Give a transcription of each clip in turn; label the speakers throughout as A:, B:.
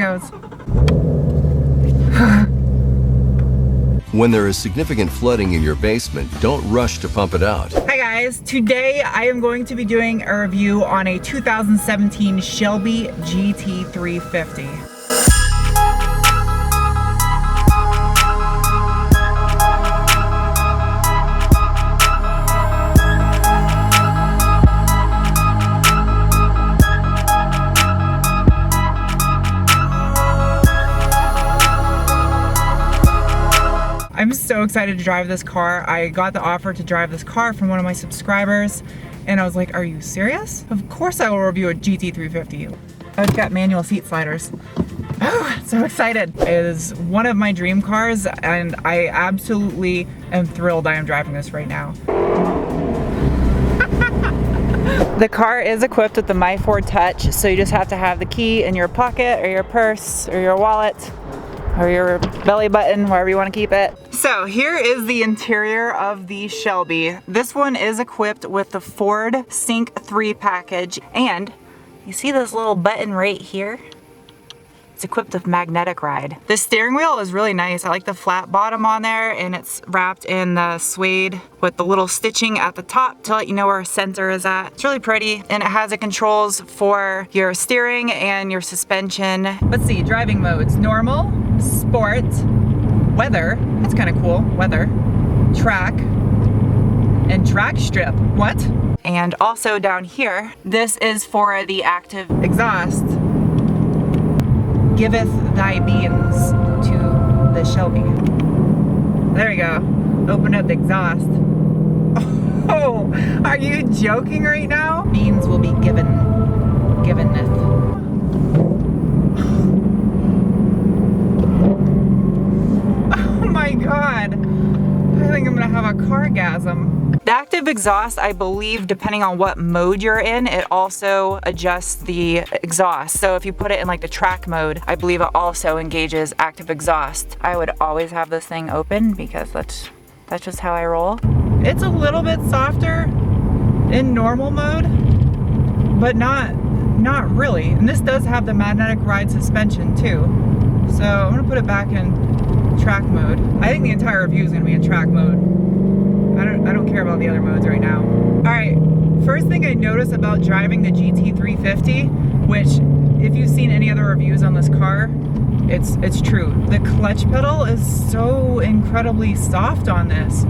A: nose.
B: When there is significant flooding in your basement, don't rush to pump it out.
A: Hi guys, today I am going to be doing a review on a 2017 Shelby GT350. I'm so excited to drive this car. I got the offer to drive this car from one of my subscribers and I was like, are you serious? Of course I will review a GT350. Oh, it's got manual seat sliders. Oh, so excited. It is one of my dream cars and I absolutely am thrilled I am driving this right now. The car is equipped with the My Ford Touch, so you just have to have the key in your pocket or your purse or your wallet or your belly button, wherever you want to keep it. So here is the interior of the Shelby. This one is equipped with the Ford Sync 3 package, and you see this little button right here? It's equipped with magnetic ride. The steering wheel is really nice. I like the flat bottom on there, and it's wrapped in the suede with the little stitching at the top to let you know where a sensor is at. It's really pretty, and it has the controls for your steering and your suspension. Let's see, driving modes: normal, sport, weather, that's kind of cool, weather, track, and track strip. What? And also down here, this is for the active exhaust. Giveth thy beans to the Shelby. There we go. Open up the exhaust. Oh, are you joking right now? Beans will be givenneth. Oh my God. I think I'm gonna have a cargasm. The active exhaust, I believe, depending on what mode you're in, it also adjusts the exhaust. So if you put it in like the track mode, I believe it also engages active exhaust. I would always have this thing open because that's just how I roll. It's a little bit softer in normal mode, but not really. And this does have the magnetic ride suspension too. So I'm gonna put it back in track mode. I think the entire review is gonna be in track mode. I don't care about the other modes right now. All right, first thing I noticed about driving the GT350, which if you've seen any other reviews on this car, it's true. The clutch pedal is so incredibly soft on this.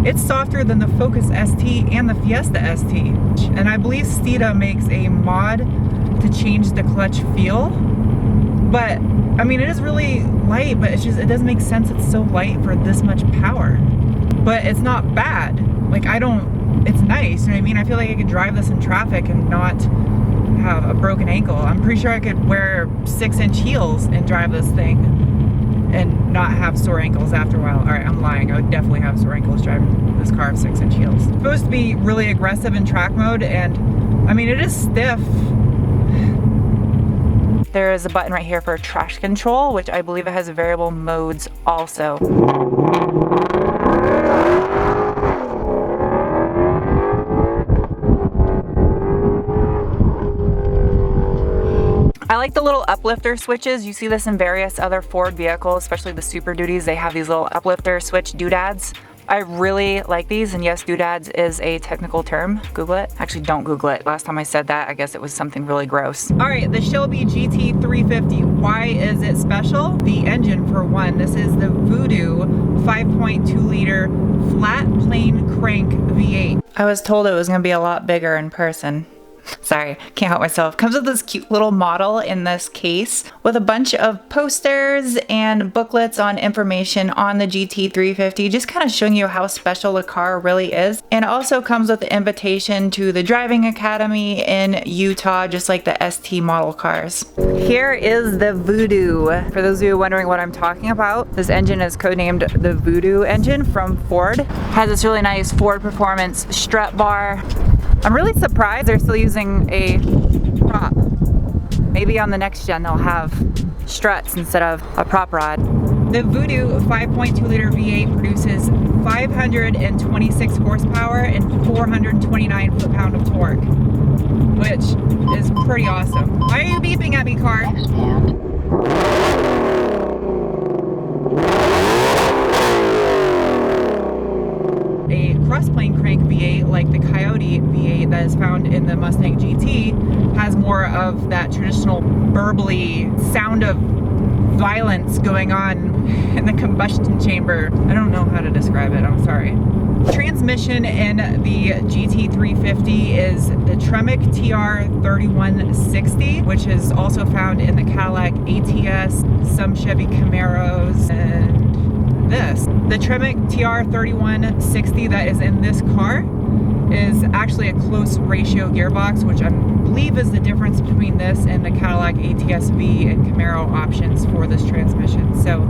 A: It's softer than the Focus ST and the Fiesta ST. And I believe Steeda makes a mod to change the clutch feel. But I mean, it is really light, but it doesn't make sense it's so light for this much power. But it's not bad. Like it's nice, you know what I mean? I feel like I could drive this in traffic and not have a broken ankle. I'm pretty sure I could wear 6-inch heels and drive this thing and not have sore ankles after a while. All right, I'm lying. I would definitely have sore ankles driving this car with 6-inch heels. It's supposed to be really aggressive in track mode, and I mean, it is stiff. There is a button right here for traction control, which I believe it has variable modes also. I like the little uplifter switches. You see this in various other Ford vehicles, especially the Super Duties. They have these little uplifter switch doodads. I really like these, and yes, doodads is a technical term. Google it. Actually, don't Google it. Last time I said that, I guess it was something really gross. All right, the Shelby GT350. Why is it special? The engine, for one. This is the Voodoo 5.2 liter flat plane crank V8. I was told it was gonna be a lot bigger in person. Sorry, can't help myself. Comes with this cute little model in this case with a bunch of posters and booklets on information on the GT350, just kind of showing you how special the car really is. And it also comes with the invitation to the driving academy in Utah, just like the ST model cars. Here is the Voodoo. For those of you wondering what I'm talking about, this engine is codenamed the Voodoo engine from Ford. Has this really nice Ford Performance strut bar. I'm really surprised they're still using a prop. Maybe on the next gen they'll have struts instead of a prop rod. The Voodoo 5.2 liter V8 produces 526 horsepower and 429 foot-pound of torque, which is pretty awesome. Why are you beeping at me, car? A crossplane crank V8 like the Coyote V8 that is found in the Mustang GT has more of that traditional burbly sound of violence going on in the combustion chamber. I don't know how to describe it, I'm sorry. Transmission in the GT350 is the Tremec TR3160, which is also found in the Cadillac ATS, some Chevy Camaros, and this. The Tremec TR3160 that is in this car is actually a close ratio gearbox, which I believe is the difference between this and the Cadillac ATS-V and Camaro options for this transmission. So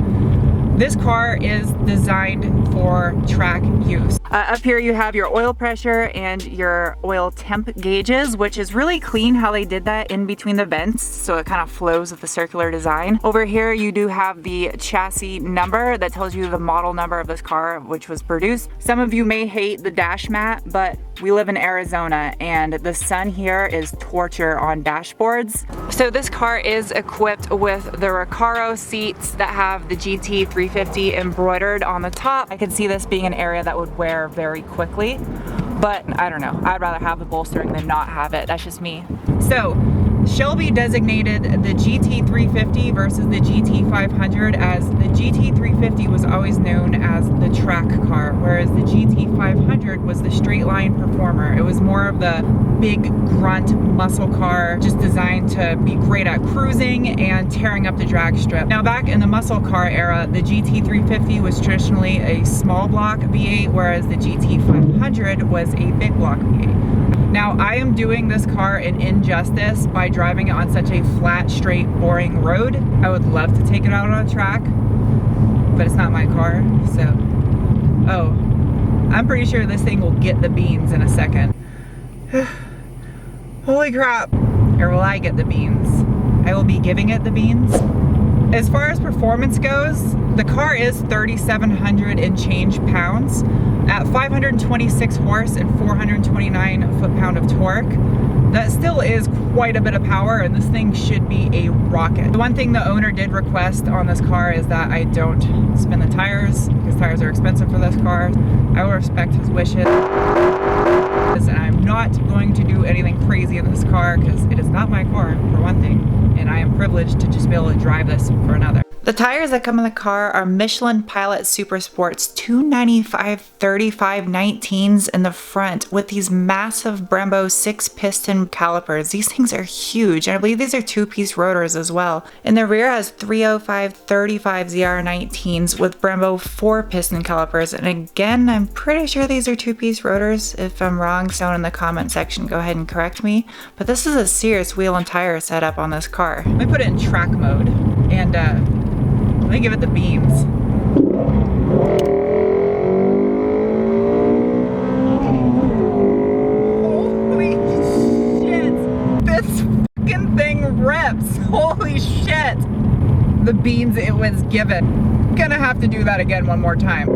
A: this car is designed for track use. Up here you have your oil pressure and your oil temp gauges, which is really clean how they did that in between the vents, so it kind of flows with the circular design. Over here you do have the chassis number that tells you the model number of this car, which was produced. Some of you may hate the dash mat, but we live in Arizona and the sun here is torture on dashboards. So this car is equipped with the Recaro seats that have the GT350 embroidered on the top. I could see this being an area that would wear very quickly, but I don't know. I'd rather have the bolstering than not have it. That's just me. So Shelby designated the GT350 versus the GT500 as the GT350 was always known as the track car, whereas the GT500 was the straight line performer. It was more of the big grunt muscle car, just designed to be great at cruising and tearing up the drag strip. Now back in the muscle car era, the GT350 was traditionally a small block V8, whereas the GT500 was a big block V8. Now I am doing this car an injustice by driving it on such a flat, straight, boring road. I would love to take it out on a track, but it's not my car, so. Oh, I'm pretty sure this thing will get the beans in a second. Holy crap. Or will I get the beans? I will be giving it the beans. As far as performance goes, the car is 3,700 and change pounds at 526 horse and 429 foot-pound of torque. That still is quite a bit of power, and this thing should be a rocket. The one thing the owner did request on this car is that I don't spin the tires, because tires are expensive for this car. I will respect his wishes. And I'm not going to do anything crazy in this car, because it is not my car, for one thing, and I am privileged to just be able to drive this for another. The tires that come in the car are Michelin Pilot Super Sports 295/35/19s in the front with these massive Brembo 6-piston calipers. These things are huge, and I believe these are 2-piece rotors as well. In the rear has 305/35 ZR19s with Brembo 4-piston calipers, and again, I'm pretty sure these are 2-piece rotors. If I'm wrong, someone in the comment section go ahead and correct me, but this is a serious wheel and tire setup on this car. Let me put it in track mode, and let me give it the beans. Holy shit! This fucking thing rips! Holy shit! The beans it was given. Gonna have to do that again one more time.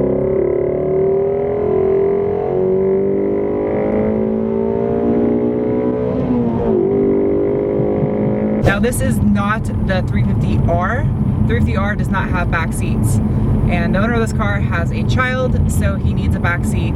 A: Now this is not the 350R. 350R does not have back seats, and the owner of this car has a child, so he needs a back seat.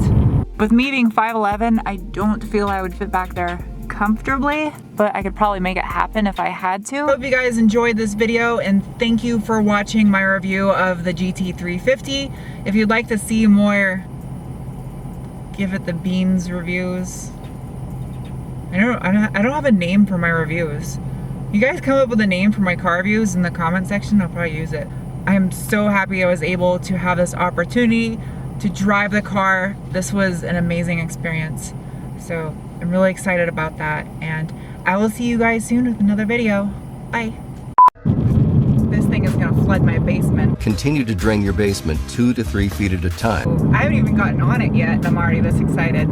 A: With me being 5'11", I don't feel I would fit back there comfortably, but I could probably make it happen if I had to. Hope you guys enjoyed this video, and thank you for watching my review of the GT350. If you'd like to see more give it the beans reviews, I don't have a name for my reviews. You guys come up with a name for my car reviews in the comment section, I'll probably use it. I'm so happy I was able to have this opportunity to drive the car. This was an amazing experience. So I'm really excited about that, and I will see you guys soon with another video. Bye. This thing is gonna flood my basement.
B: Continue to drain your basement 2 to 3 feet at a time.
A: I haven't even gotten on it yet, and I'm already this excited.